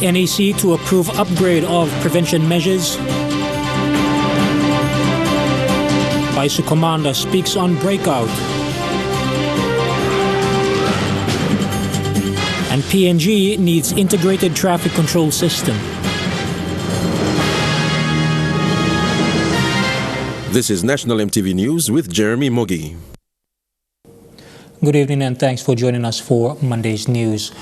NEC to approve upgrade of prevention measures. Vice Commander speaks on breakout. And PNG needs integrated traffic control system. This is National EMTV News with Jeremy Mogi. Good evening and thanks for joining us for Monday's news.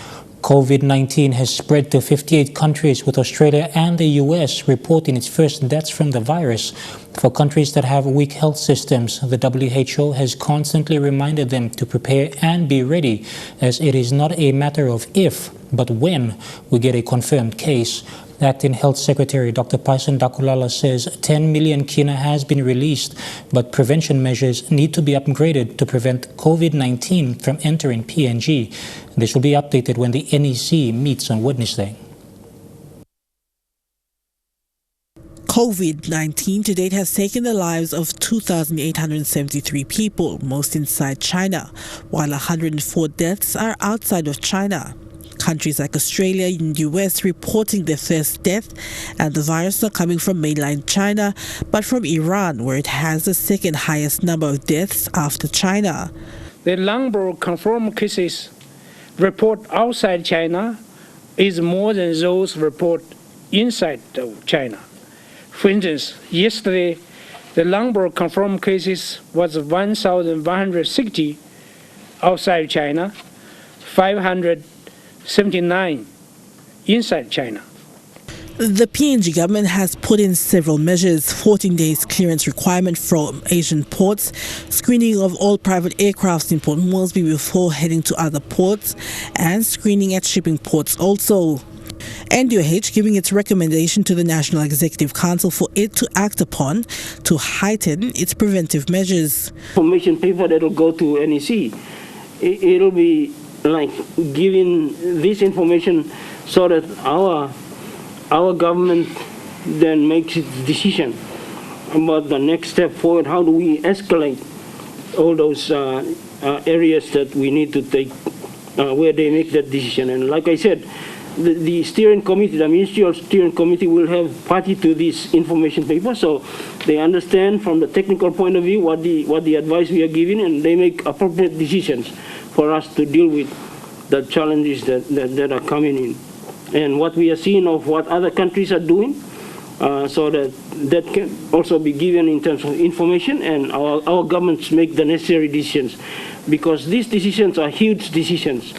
COVID-19 has spread to 58 countries, with Australia and the US reporting its first deaths from the virus. For countries that have weak health systems, the WHO has constantly reminded them to prepare and be ready, as it is not a matter of if, but when we get a confirmed case. Acting Health Secretary Dr. Paisan Dakulala says 10 million kina has been released, but prevention measures need to be upgraded to prevent COVID-19 from entering PNG. This will be updated when the NEC meets on Wednesday. COVID-19 to date has taken the lives of 2,873 people, most inside China, while 104 deaths are outside of China. Countries like Australia and US reporting their first death, and the virus not coming from mainland China, but from Iran, where it has the second highest number of deaths after China. The number of confirmed cases report outside China is more than those report inside China. For instance, yesterday, the number of confirmed cases was 1,160 outside China, 579 inside China. The PNG government has put in several measures: 14 days clearance requirement from Asian ports, screening of all private aircrafts in Port Moresby before heading to other ports, and screening at shipping ports also. NDOH giving its recommendation to the National Executive Council for it to act upon to heighten its preventive measures. Information paper that will go to NEC, it'll be like giving this information so that our government then makes its decision about the next step forward. How do we escalate all those areas that we need to take where they make that decision? And like I said, the steering committee, the ministerial steering committee, will have party to this information paper, so they understand from the technical point of view what the advice we are giving, and they make appropriate decisions for us to deal with the challenges that are coming in. And what we are seeing of what other countries are doing, so that can also be given in terms of information, and our governments make the necessary decisions, because these decisions are huge decisions.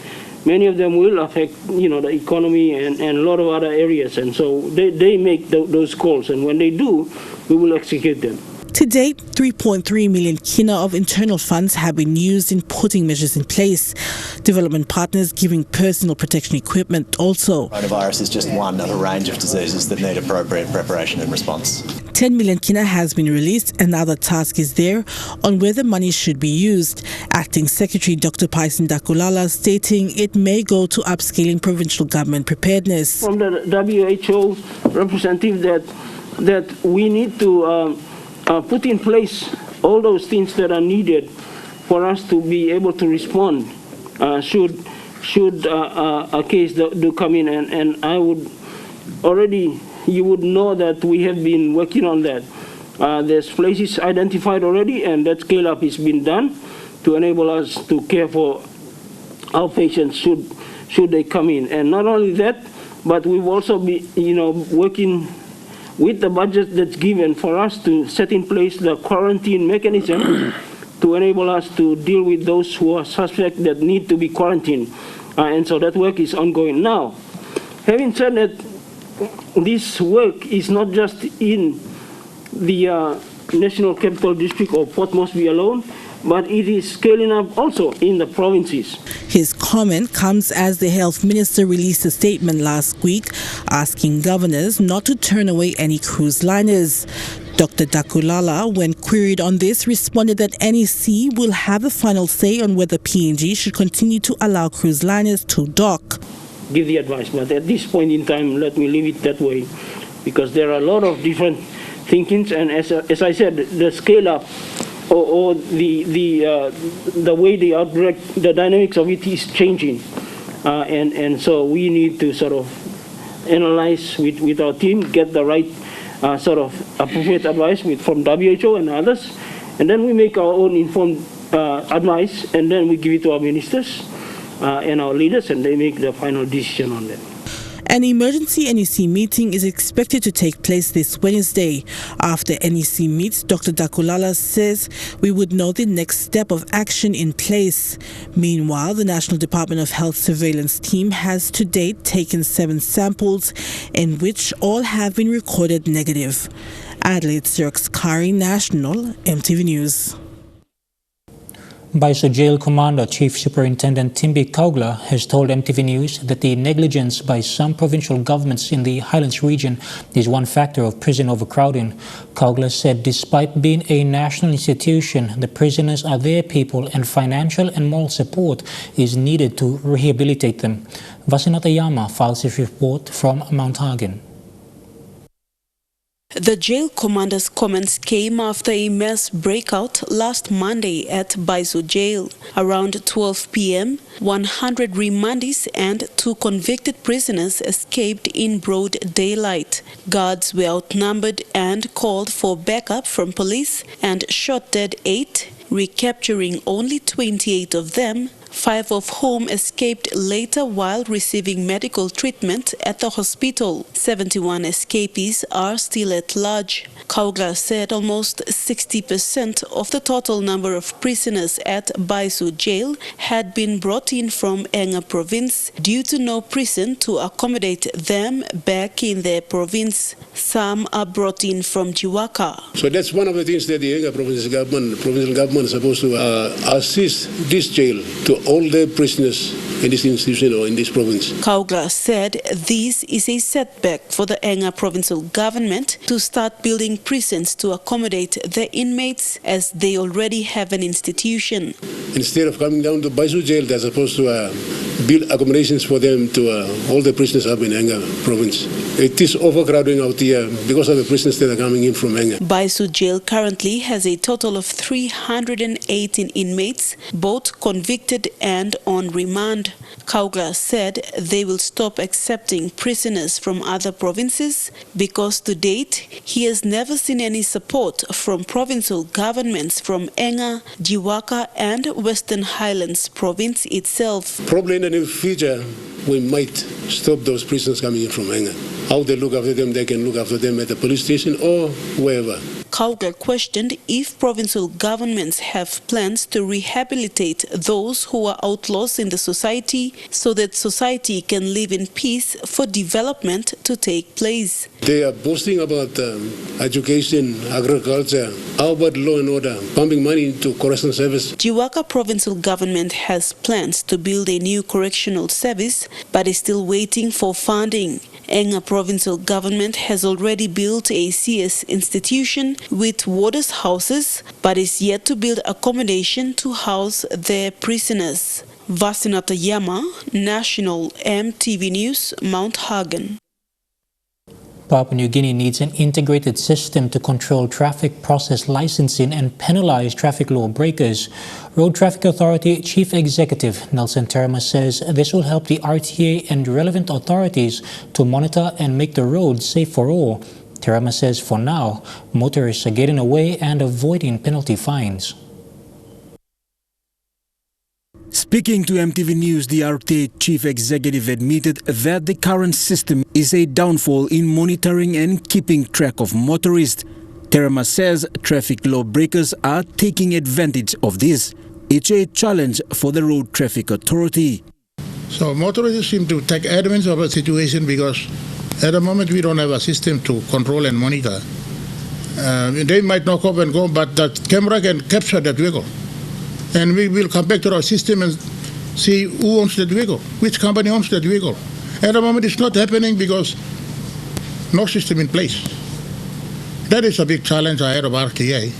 Many of them will affect, the economy and a lot of other areas, and so they make those calls, and when they do, we will execute them. To date, 3.3 million kina of internal funds have been used in putting measures in place. Development partners giving personal protection equipment also. Coronavirus is just one of a range of diseases that need appropriate preparation and response. 10 million kina has been released. Another task is there on where the money should be used. Acting Secretary Dr. Paisan Dakulala stating it may go to upscaling provincial government preparedness. From the WHO representative that we need to put in place all those things that are needed for us to be able to respond should a case do come in, and I would already, you would know that we have been working on that. There's places identified already, and that scale up has been done to enable us to care for our patients should they come in. And not only that, but we've also been working with the budget that's given for us to set in place the quarantine mechanism to enable us to deal with those who are suspect that need to be quarantined. And so that work is ongoing. Now, having said that, this work is not just in the National Capital District or Port Moresby alone, but it is scaling up also in the provinces. His comment comes as the Health Minister released a statement last week asking governors not to turn away any cruise liners. Dr. Dakulala, when queried on this, responded that NEC will have a final say on whether PNG should continue to allow cruise liners to dock. Give the advice, but at this point in time, let me leave it that way, because there are a lot of different thinkings, and as I said, the scale up or the way the outbreak, the dynamics of it is changing, and so we need to sort of analyze with our team, get the right sort of appropriate advice from WHO and others, and then we make our own informed advice, and then we give it to our ministers and our leaders, and they make the final decision on that. An emergency NEC meeting is expected to take place this Wednesday. After NEC meets, Dr. Dakulala says we would know the next step of action in place. Meanwhile, the National Department of Health surveillance team has to date taken 7 samples, in which all have been recorded negative. Adelaide Sirks-Kari, National EMTV News. Baisu Jail Commander Chief Superintendent Timbi Kaugla has told MTV News that the negligence by some provincial governments in the Highlands region is one factor of prison overcrowding. Kaugla said despite being a national institution, the prisoners are their people and financial and moral support is needed to rehabilitate them. Vasinata Yama files his report from Mount Hagen. The jail commander's comments came after a mass breakout last Monday at Baisu Jail. Around 12 p.m., 100 remandees and 2 convicted prisoners escaped in broad daylight. Guards were outnumbered and called for backup from police and shot dead 8, recapturing only 28 of them, 5 of whom escaped later while receiving medical treatment at the hospital. 71 escapees are still at large. Kaugla said almost 60% of the total number of prisoners at Baisu Jail had been brought in from Enga province due to no prison to accommodate them back in their province. Some are brought in from Jiwaka. So that's one of the things that the Enga provincial government is supposed to assist this jail to all the prisoners in this institution or in this province. Kaugla said this is a setback for the Enga provincial government to start building prisons to accommodate the inmates as they already have an institution. Instead of coming down to Baisu Jail, they're supposed to build accommodations for them to all the prisoners up in Enga province. It is overcrowding out here because of the prisoners that are coming in from Enga. Baisu Jail currently has a total of 318 inmates, both convicted and on remand. Kaugla said they will stop accepting prisoners from other provinces because to date he has never seen any support from provincial governments from Enga, Jiwaka and Western Highlands province itself. Probably in the near future we might stop those prisoners coming in from Enga. How they look after them, they can look after them at the police station or wherever. Kaugla questioned if provincial governments have plans to rehabilitate those who are outlaws in the society so that society can live in peace for development to take place. They are boasting about education, agriculture. How about law and order, pumping money into correctional service? Jiwaka provincial government has plans to build a new correctional service but is still waiting for funding. Enga provincial government has already built a CS institution with warders' houses but is yet to build accommodation to house their prisoners. Vasinata Yama, National EMTV News, Mount Hagen. Papua New Guinea needs an integrated system to control traffic process licensing and penalize traffic law breakers. Road Traffic Authority Chief Executive Nelson Terma says this will help the RTA and relevant authorities to monitor and make the roads safe for all. Terma says for now, motorists are getting away and avoiding penalty fines. Speaking to MTV News, the RTA chief executive admitted that the current system is a downfall in monitoring and keeping track of motorists. Terma says traffic law breakers are taking advantage of this. It's a challenge for the Road Traffic Authority. So motorists seem to take advantage of a situation because at the moment we don't have a system to control and monitor. They might knock up and go, but the camera can capture that vehicle. And we will come back to our system and see who owns that vehicle, which company owns that vehicle. At the moment it's not happening because no system in place. That is a big challenge ahead of RTA.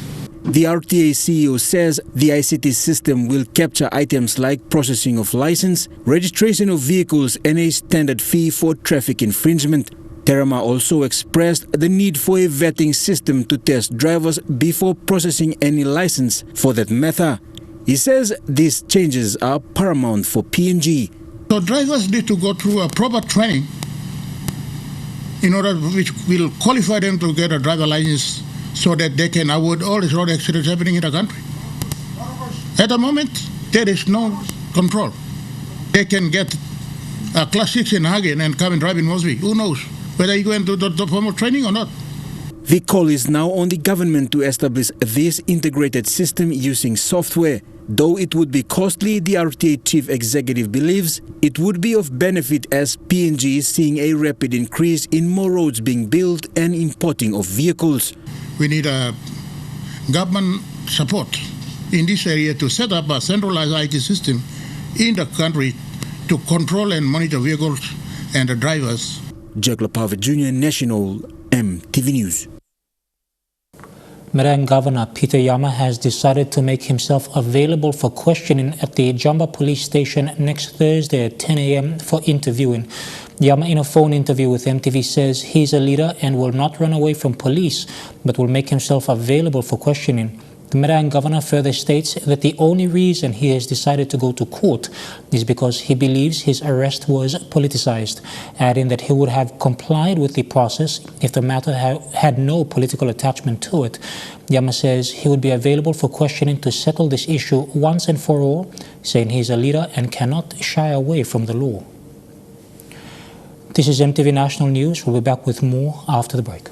The RTA CEO says the ICT system will capture items like processing of license, registration of vehicles and a standard fee for traffic infringement. Terma also expressed the need for a vetting system to test drivers before processing any license for that matter. He says these changes are paramount for PNG. So drivers need to go through a proper training in order which will qualify them to get a driver license so that they can avoid all these road accidents happening in the country. At the moment, there is no control. They can get a class 6 in Hagen and come and drive in Mosby. Who knows whether you go into the form of training or not. The call is now on the government to establish this integrated system using software. Though it would be costly, the RTA chief executive believes it would be of benefit as PNG is seeing a rapid increase in more roads being built and importing of vehicles. We need a government support in this area to set up a centralized IT system in the country to control and monitor vehicles and the drivers. Jack Lapava Jr., National EMTV News. Madang Governor Peter Yama has decided to make himself available for questioning at the Jamba police station next Thursday at 10 a.m. for interviewing. Yama, in a phone interview with MTV, says he's a leader and will not run away from police, but will make himself available for questioning. The Madang Governor further states that the only reason he has decided to go to court is because he believes his arrest was politicized, adding that he would have complied with the process if the matter had no political attachment to it. Yama says he would be available for questioning to settle this issue once and for all, saying he is a leader and cannot shy away from the law. This is MTV National News. We'll be back with more after the break.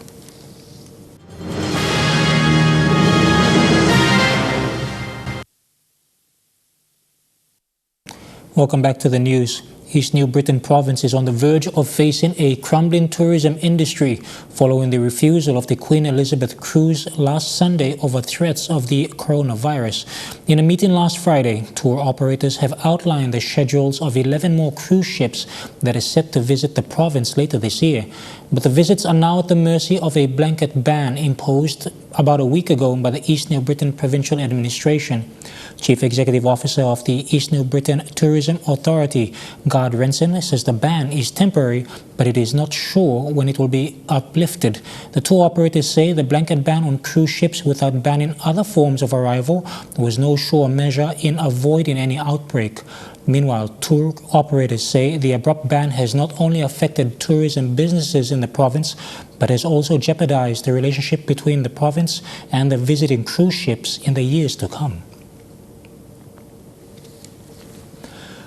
Welcome back to the news. East New Britain province is on the verge of facing a crumbling tourism industry following the refusal of the Queen Elizabeth cruise last Sunday over threats of the coronavirus. In a meeting last Friday, tour operators have outlined the schedules of 11 more cruise ships that are set to visit the province later this year. But the visits are now at the mercy of a blanket ban imposed about a week ago by the East New Britain Provincial Administration. Chief Executive Officer of the East New Britain Tourism Authority, Gard Renson, says the ban is temporary, but it is not sure when it will be uplifted. The tour operators say the blanket ban on cruise ships without banning other forms of arrival was no sure measure in avoiding any outbreak. Meanwhile, tour operators say the abrupt ban has not only affected tourism businesses in the province, but has also jeopardized the relationship between the province and the visiting cruise ships in the years to come.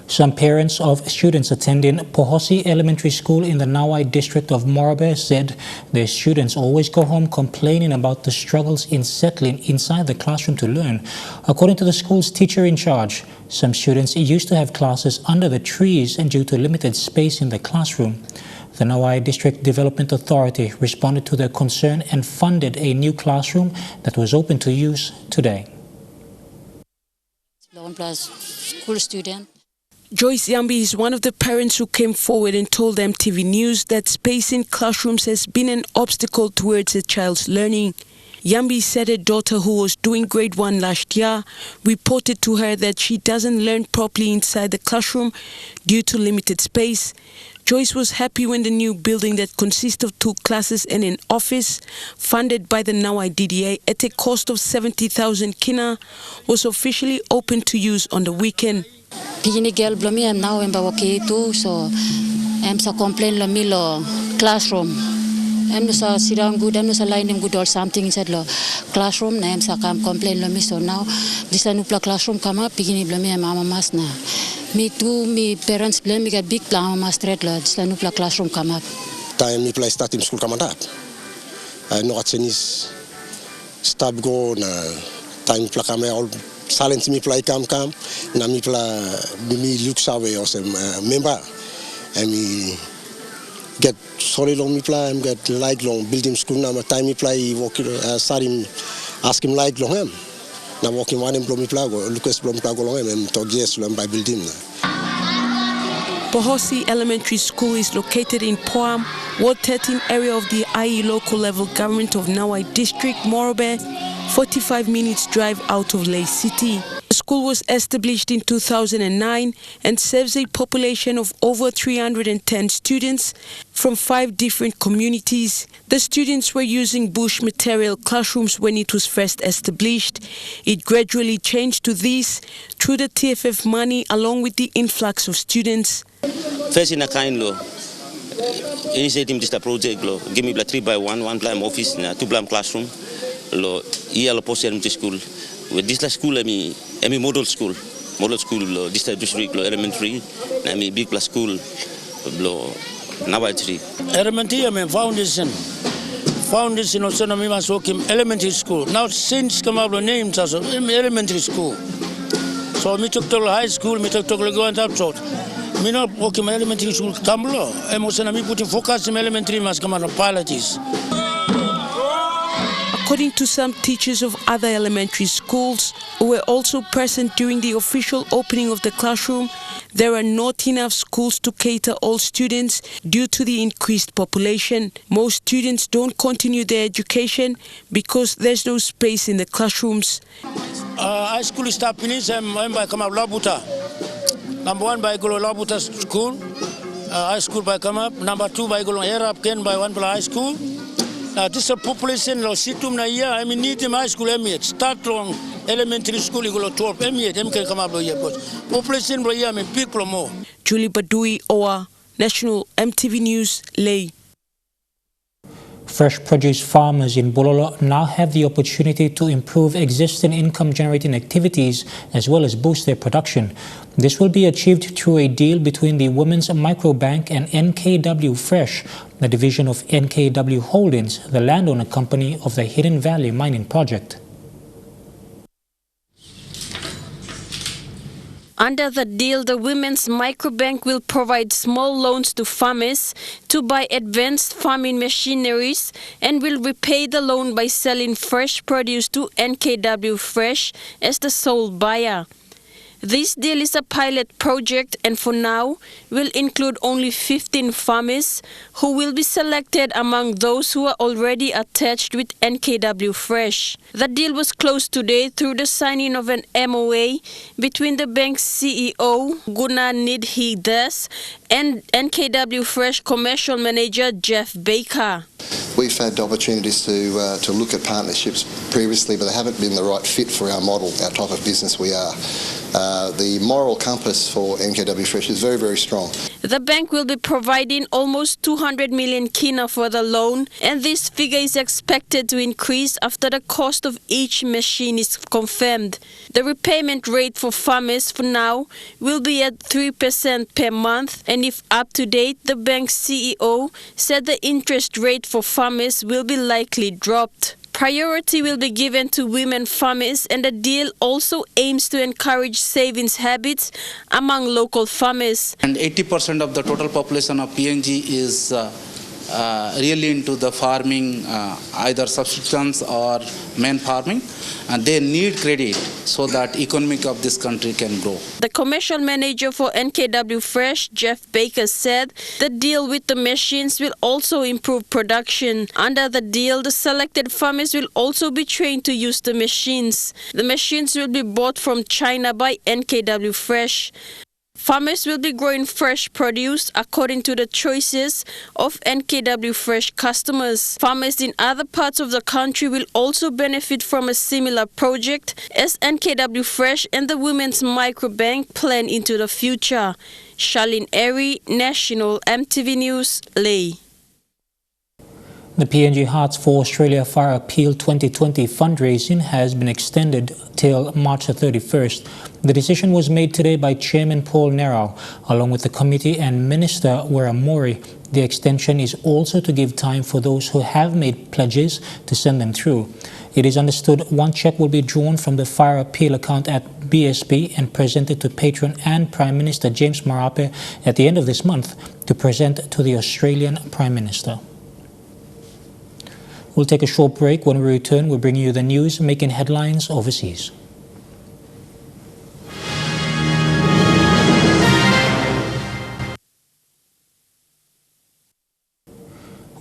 Some parents of students attending Pohosi Elementary School in the Nawai district of Morobe said their students always go home complaining about the struggles in settling inside the classroom to learn. According to the school's teacher in charge, some students used to have classes under the trees and due to limited space in the classroom. The Nawai District Development Authority responded to their concern and funded a new classroom that was open to use today. School student. Joyce Yambi is one of the parents who came forward and told MTV News that space in classrooms has been an obstacle towards a child's learning. Yambi said her daughter, who was doing grade 1 last year, reported to her that she doesn't learn properly inside the classroom due to limited space. Joyce was happy when the new building that consists of 2 classes and an office, funded by the Nawai DDA at a cost of 70,000 kina, was officially open to use on the weekend. Pijini girl blomi am now em bawa itu so em sa complain lo milo classroom em no sa sit down good em no sa line em good or something inside lo classroom na em sa kam complain lo mi so now this la nupla classroom kama pijini blomi am mama mas na me too me parents blame me get big plan mama straight lo this la nupla classroom kama time me play start in school kama dat no atsenis stab go na time play kama all silent me play kam na me play me look sawe or some member and me get sorry long me play and get like long building school na time me play walk start him ask him like long him na walking one him me play go Lucas me play go long him to yes long by building na. Pohosi Elementary School is located in Poam, Ward 13 area of the IE local level government of Nawai District, Morobe, 45 minutes drive out of Ley City. The school was established in 2009 and serves a population of over 310 students from 5 different communities. The students were using bush material classrooms when it was first established. It gradually changed to these through the TFF money along with the influx of students. First in a kind law, initiating this project lo give me 3x1, 1 blam office na 2 blam classroom lo ia lo post elementary school with this school ami model school lo this district lo elementary na mi big plus school lo nabai 3 elementary foundation also na mi masukim elementary school now since come up names as elementary school so mi took to high school mi took to go on top short mi no okay my elementary school kamlo emotion mi putting focus in elementary mas come on pilots. According to some teachers of other elementary schools who were also present during the official opening of the classroom, there are not enough schools to cater all students due to the increased population. Most students don't continue their education because there's no space in the classrooms. High school staff finish by come up Labuta. Number 1 by go Labuta school. High school by come up. Number 2 by go Arab Ken by 1 high school. This is a population lo situm na year. I mean, need them high school emiet. Start long elementary school you go 12 emiet. Can come up here, but population lo year I mean people more. Julie Badui, OA, National MTV News, Ley. Fresh produce farmers in Bololo now have the opportunity to improve existing income-generating activities as well as boost their production. This will be achieved through a deal between the Women's Microbank and NKW Fresh, the division of NKW Holdings, the landowner company of the Hidden Valley mining project. Under the deal, the Women's Microbank will provide small loans to farmers to buy advanced farming machineries and will repay the loan by selling fresh produce to NKW Fresh as the sole buyer. This deal is a pilot project and for now will include only 15 farmers who will be selected among those who are already attached with NKW Fresh. The deal was closed today through the signing of an MOA between the bank's CEO Gunnar Nidhi Das and NKW Fresh commercial manager Jeff Baker. We've had opportunities to look at partnerships previously, but they haven't been the right fit for our model, our type of business we are. The moral compass for NKW Fresh is very, very strong. The bank will be providing almost 200 million kina for the loan, and this figure is expected to increase after the cost of each machine is confirmed. The repayment rate for farmers for now will be at 3% per month, and if up to date, the bank's CEO said the interest rate for farmers will be likely dropped. Priority will be given to women farmers, and the deal also aims to encourage savings habits among local farmers. And 80% of the total population of PNG is really into the farming, either subsistence or main farming, and they need credit so that economic of this country can grow. The commercial manager for NKW Fresh, Jeff Baker, said the deal with the machines will also improve production. Under the deal, the selected farmers will also be trained to use the machines. The machines will be bought from China by NKW Fresh. Farmers will be growing fresh produce according to the choices of NKW Fresh customers. Farmers in other parts of the country will also benefit from a similar project as NKW Fresh and the Women's Microbank plan into the future. Charlene Airy, National MTV News, Ley. The PNG Hearts for Australia Fire Appeal 2020 fundraising has been extended till March the 31st. The decision was made today by Chairman Paul Nerau, along with the committee and Minister Wera Mori. The extension is also to give time for those who have made pledges to send them through. It is understood one cheque will be drawn from the Fire Appeal account at BSP and presented to Patron and Prime Minister James Marape at the end of this month to present to the Australian Prime Minister. We'll take a short break. When we return, we'll bring you the news making headlines overseas.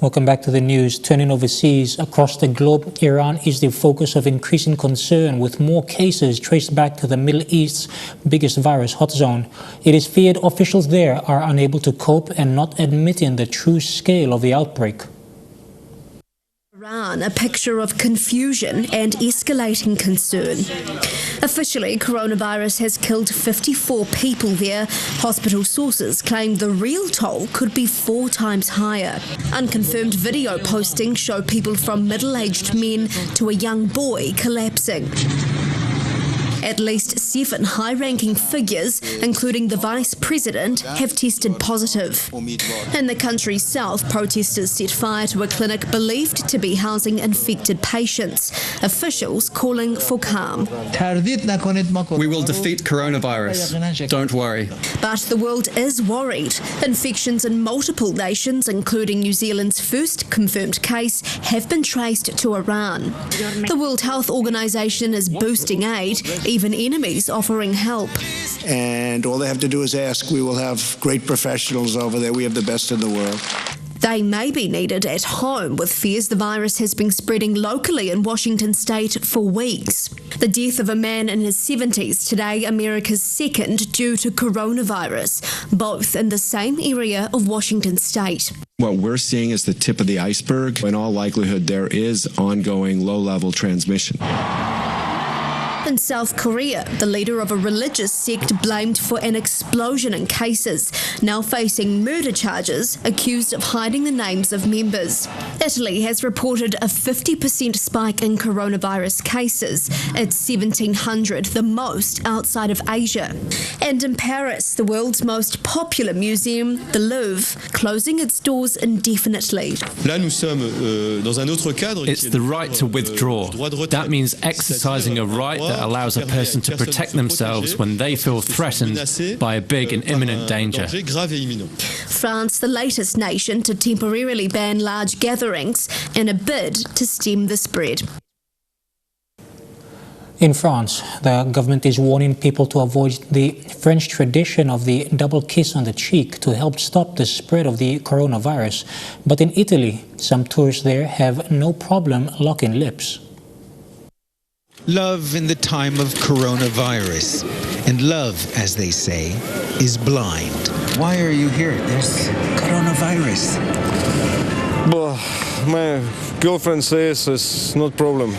Welcome back to the news. Turning overseas, across the globe, Iran is the focus of increasing concern, with more cases traced back to the Middle East's biggest virus hot zone. It is feared officials there are unable to cope and not admitting the true scale of the outbreak. Iran, a picture of confusion and escalating concern. Officially, coronavirus has killed 54 people there. Hospital sources claim the real toll could be 4 times higher. Unconfirmed video postings show people from middle-aged men to a young boy collapsing. At least 7 high-ranking figures, including the vice president, have tested positive. In the country's south, protesters set fire to a clinic believed to be housing infected patients. Officials calling for calm. We will defeat coronavirus. Don't worry. But the world is worried. Infections in multiple nations, including New Zealand's first confirmed case, have been traced to Iran. The World Health Organization is boosting aid, even enemies offering help. And all they have to do is ask. We will have great professionals over there. We have the best in the world. They may be needed at home, with fears the virus has been spreading locally in Washington state for weeks. The death of a man in his 70s today, America's second due to coronavirus, both in the same area of Washington state. What we're seeing is the tip of the iceberg. In all likelihood, there is ongoing low-level transmission. In South Korea, the leader of a religious sect blamed for an explosion in cases, now facing murder charges, accused of hiding the names of members. Italy has reported a 50% spike in coronavirus cases. It's 1,700, the most outside of Asia. And in Paris, the world's most popular museum, the Louvre, closing its doors indefinitely. It's the right to withdraw. That means exercising a right that allows a person to protect themselves when they feel threatened by a big and imminent danger. France, the latest nation to temporarily ban large gatherings in a bid to stem the spread. In France, the government is warning people to avoid the French tradition of the double kiss on the cheek to help stop the spread of the coronavirus. But in Italy, some tourists there have no problem locking lips. Love in the time of coronavirus. And love, as they say, is blind. Why are you here? There's coronavirus. Well, my girlfriend says it's not problem.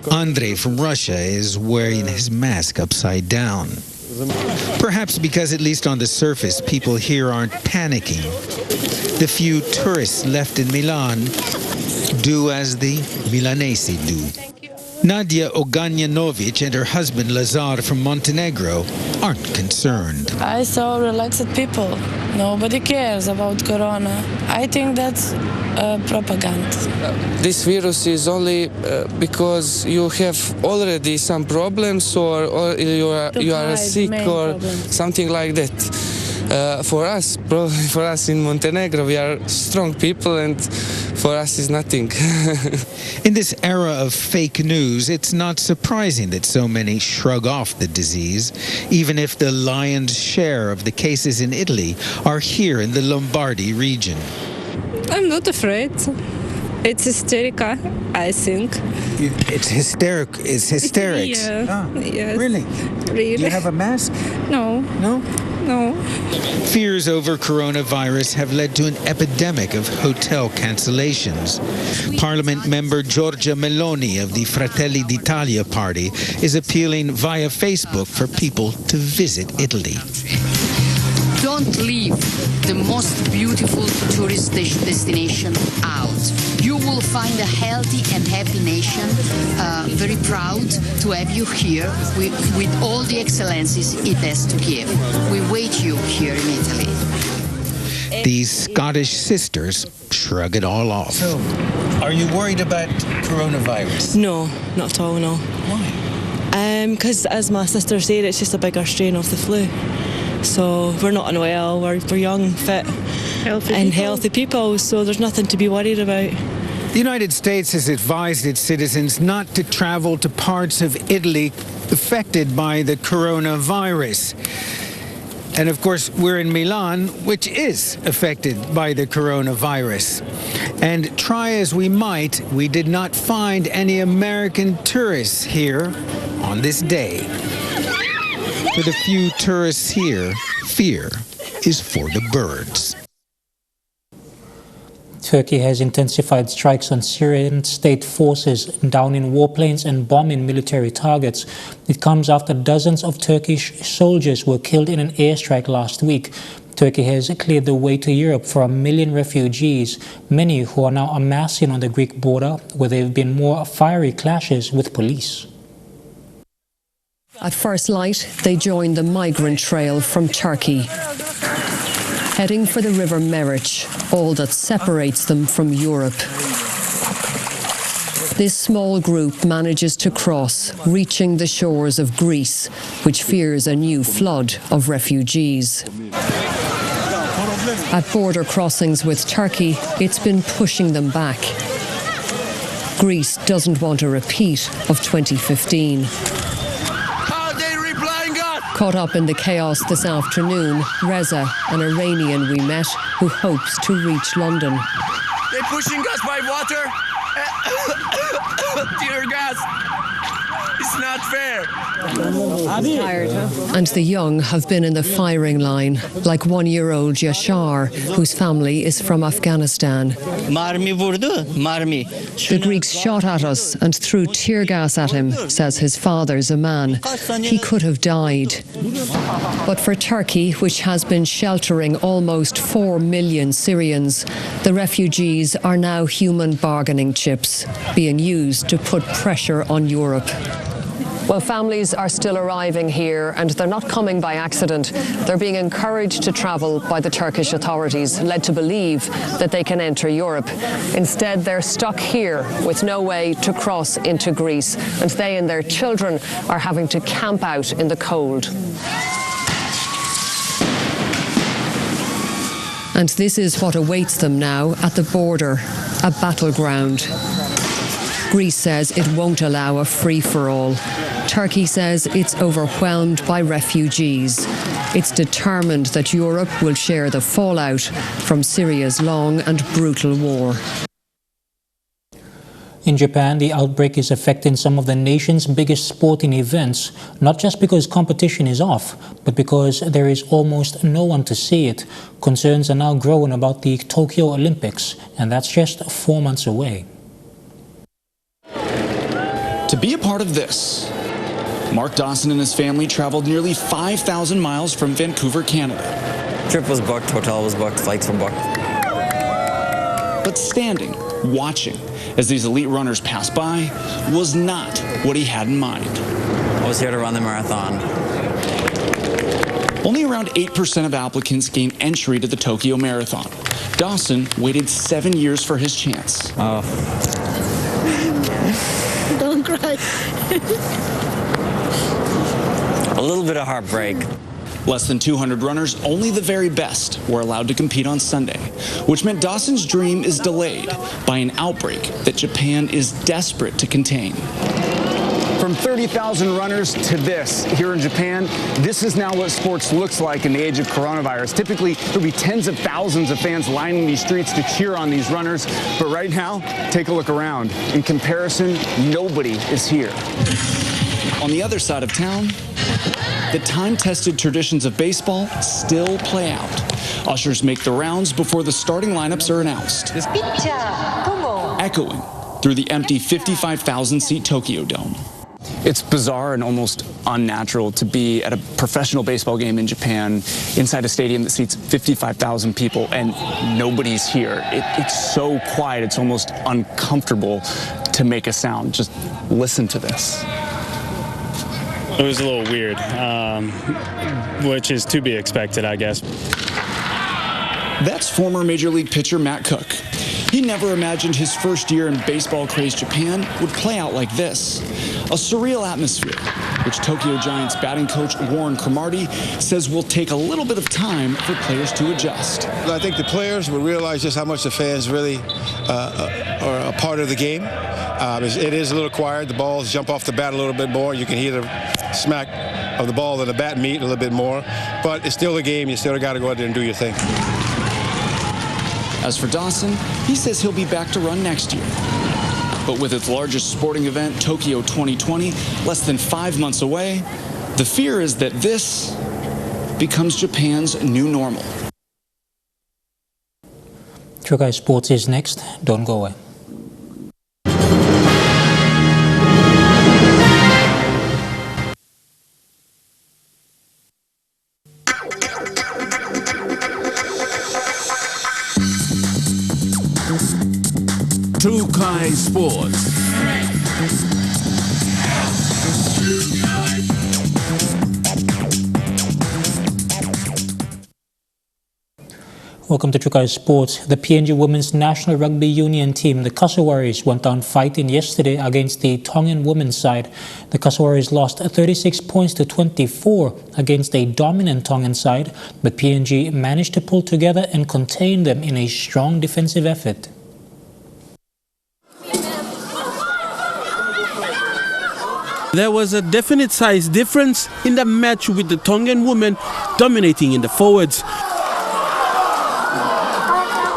Andrei from Russia is wearing his mask upside down. Perhaps because, at least on the surface, people here aren't panicking. The few tourists left in Milan do as the Milanese do. Nadia Oganjanovic and her husband Lazar from Montenegro aren't concerned. I saw relaxed people. Nobody cares about corona. I think that's propaganda. This virus is only because you have already some problems or you are sick or something like that. For us in Montenegro, we are strong people, and for us is nothing. In this era of fake news, it's not surprising that so many shrug off the disease, even if the lion's share of the cases in Italy are here in the Lombardy region. I'm not afraid. It's hysterical, I think. It's hysteric. It's hysterics. Yeah. Yes. Really? Really? Do you have a mask? No. No? No. Fears over coronavirus have led to an epidemic of hotel cancellations. Parliament member Giorgia Meloni of the Fratelli d'Italia party is appealing via Facebook for people to visit Italy. Don't leave the most beautiful tourist destination out. You will find a healthy and happy nation, very proud to have you here with all the excellencies it has to give. We wait you here in Italy. These Scottish sisters shrug it all off. So, are you worried about coronavirus? No, not at all, no. Why? Because as my sister said, it's just a bigger strain of the flu. So we're not unwell, we're young, fit, healthy people, so there's nothing to be worried about. The United States has advised its citizens not to travel to parts of Italy affected by the coronavirus. And of course, we're in Milan, which is affected by the coronavirus. And try as we might, we did not find any American tourists here on this day. For the few tourists here, fear is for the birds. Turkey has intensified strikes on Syrian state forces, downing warplanes and bombing military targets. It comes after dozens of Turkish soldiers were killed in an airstrike last week. Turkey has cleared the way to Europe for 1 million refugees, many who are now amassing on the Greek border, where there have been more fiery clashes with police. At first light, they join the migrant trail from Turkey, heading for the River Meric, all that separates them from Europe. This small group manages to cross, reaching the shores of Greece, which fears a new flood of refugees. At border crossings with Turkey, it's been pushing them back. Greece doesn't want a repeat of 2015. Caught up in the chaos this afternoon, Reza, an Iranian we met, who hopes to reach London. They're pushing us by water. Tear gas. It's not fair. Tired, huh? And the young have been in the firing line, like 1-year-old Yashar, whose family is from Afghanistan. The Greeks shot at us and threw tear gas at him, says his father Zaman. He could have died. But for Turkey, which has been sheltering almost 4 million Syrians, the refugees are now human bargaining chips, being used to put pressure on Europe. Well, families are still arriving here, and they're not coming by accident. They're being encouraged to travel by the Turkish authorities, led to believe that they can enter Europe. Instead, they're stuck here with no way to cross into Greece, and they and their children are having to camp out in the cold. And this is what awaits them now at the border, a battleground. Greece says it won't allow a free-for-all. Turkey says it's overwhelmed by refugees. It's determined that Europe will share the fallout from Syria's long and brutal war. In Japan, the outbreak is affecting some of the nation's biggest sporting events, not just because competition is off, but because there is almost no one to see it. Concerns are now growing about the Tokyo Olympics, and that's just 4 months away. To be a part of this, Mark Dawson and his family traveled nearly 5,000 miles from Vancouver, Canada. Trip was booked, hotel was booked, flights were booked. But standing, watching, as these elite runners passed by, was not what he had in mind. I was here to run the marathon. Only around 8% of applicants gain entry to the Tokyo Marathon. Dawson waited 7 years for his chance. Oh. Don't cry. A little bit of heartbreak. Less than 200 runners, only the very best, were allowed to compete on Sunday, which meant Dawson's dream is delayed by an outbreak that Japan is desperate to contain. From 30,000 runners to this here in Japan, this is now what sports looks like in the age of coronavirus. Typically, there'll be tens of thousands of fans lining these streets to cheer on these runners. But right now, take a look around. In comparison, nobody is here. On the other side of town, the time-tested traditions of baseball still play out. Ushers make the rounds before the starting lineups are announced, echoing through the empty 55,000-seat Tokyo Dome. It's bizarre and almost unnatural to be at a professional baseball game in Japan inside a stadium that seats 55,000 people and nobody's here. It's so quiet, it's almost uncomfortable to make a sound. Just listen to this. It was a little weird, which is to be expected, I guess. That's former Major League pitcher Matt Cook. He never imagined his first year in baseball-crazed Japan would play out like this. A surreal atmosphere, which Tokyo Giants batting coach Warren Cromartie says will take a little bit of time for players to adjust. I think the players will realize just how much the fans really are a part of the game. It is a little quiet. The balls jump off the bat a little bit more. You can hear the smack of the ball and the bat meet a little bit more. But it's still a game. You still got to go out there and do your thing. As for Dawson, he says he'll be back to run next year. But with its largest sporting event, Tokyo 2020, less than 5 months away, the fear is that this becomes Japan's new normal. True Guys Sports is next. Don't go away. True Guys Sports. Welcome to True Guys Sports. The PNG Women's National Rugby Union team, the Kassawaris, went down fighting yesterday against the Tongan women's side. The Kassawaris lost 36 points to 24 against a dominant Tongan side, but PNG managed to pull together and contain them in a strong defensive effort. There was a definite size difference in the match, with the Tongan women dominating in the forwards.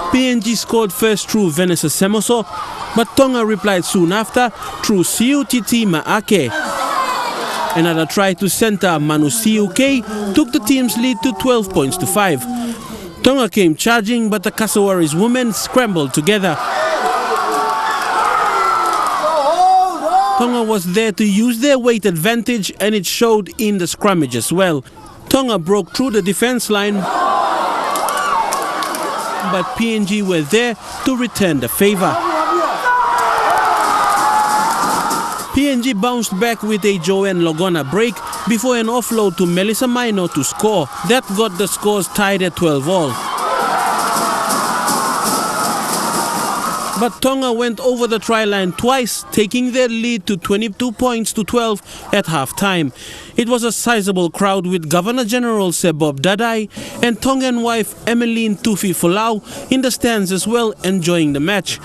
PNG scored first through Vanessa Semoso, but Tonga replied soon after through Siutiti Maake. Another try to center Manu Siuke took the team's lead to 12 points to 5. Tonga came charging, but the Kassawaris women scrambled together. Tonga was there to use their weight advantage, and it showed in the scrummage as well. Tonga broke through the defense line, but PNG were there to return the favor. PNG bounced back with a Joanne Logona break before an offload to Melissa Maino to score. That got the scores tied at 12-all. But Tonga went over the try line twice, taking their lead to 22 points to 12 at half-time. It was a sizable crowd, with Governor-General Sebob Dadai and Tongan wife Emmeline Tufi Folau in the stands as well, enjoying the match.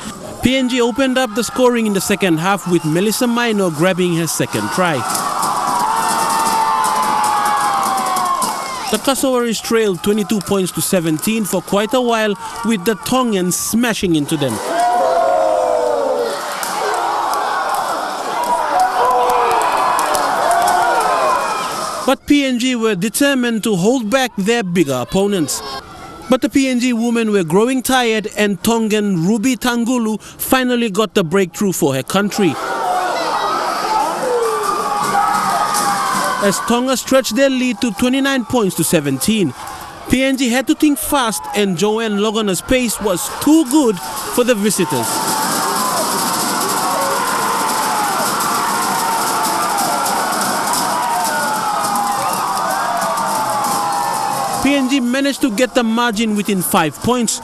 PNG opened up the scoring in the second half, with Melissa Maino grabbing her second try. The Kassawaris trailed 22 points to 17 for quite a while, with the Tongans smashing into them. But PNG were determined to hold back their bigger opponents. But the PNG women were growing tired, and Tongan Ruby Tangulu finally got the breakthrough for her country. As Tonga stretched their lead to 29 points to 17, PNG had to think fast, and Joanne Logona's pace was too good for the visitors. PNG managed to get the margin within 5 points,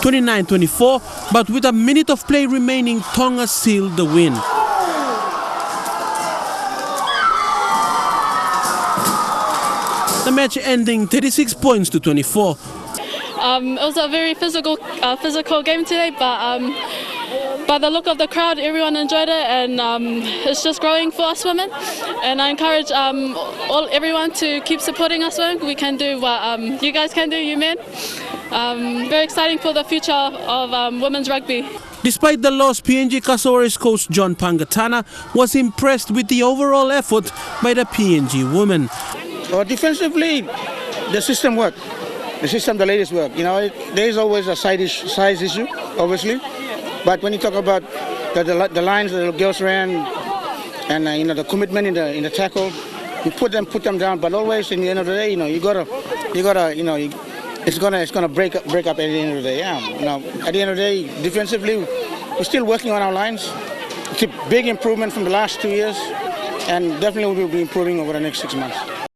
29-24, but with a minute of play remaining, Tonga sealed the win. The match ending 36 points to 24. It was a very physical game today, but by the look of the crowd, everyone enjoyed it, and it's just growing for us women. And I encourage everyone to keep supporting us women. We can do what you guys can do, you men. Very exciting for the future of women's rugby. Despite the loss, PNG Kassawaris coach John Pangatana was impressed with the overall effort by the PNG women. Defensively, the system worked. The system, the ladies work. You know, there is always a size issue, obviously. But when you talk about the lines that the girls ran, and you know, the commitment in the tackle, you put them down. But always, in the end of the day, you know, you gotta, you know, it's gonna break up at the end of the day. Yeah, you know, at the end of the day, defensively, we're still working on our lines. It's a big improvement from the last 2 years, and definitely we'll be improving over the next 6 months.